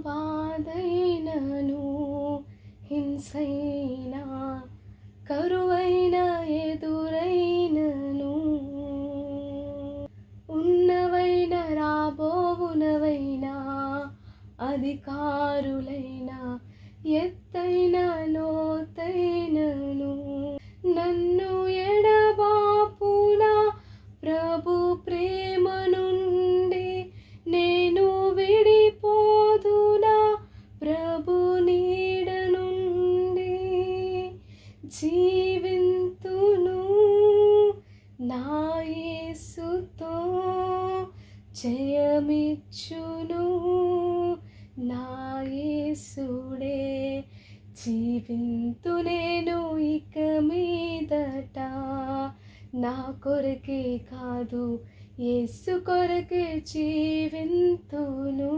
బాధైనను హింసైనా కరువైన ఎదురైనను ఉన్నవైన రాబోవునవైనా అధికారులైన ఎత్తైన లోతైనను నన్ను ఎడబాపున ప్రభు ప్రేమ నుండి నేను విడిపోదునా ప్రభు నీడ నుండి జీవింతును నా యేసుతో జయమిచ్చును నా యేసుడే జీవింతు నేను ఇక మీదట నా కొరకే కాదు యేసు కొరకే జీవింతును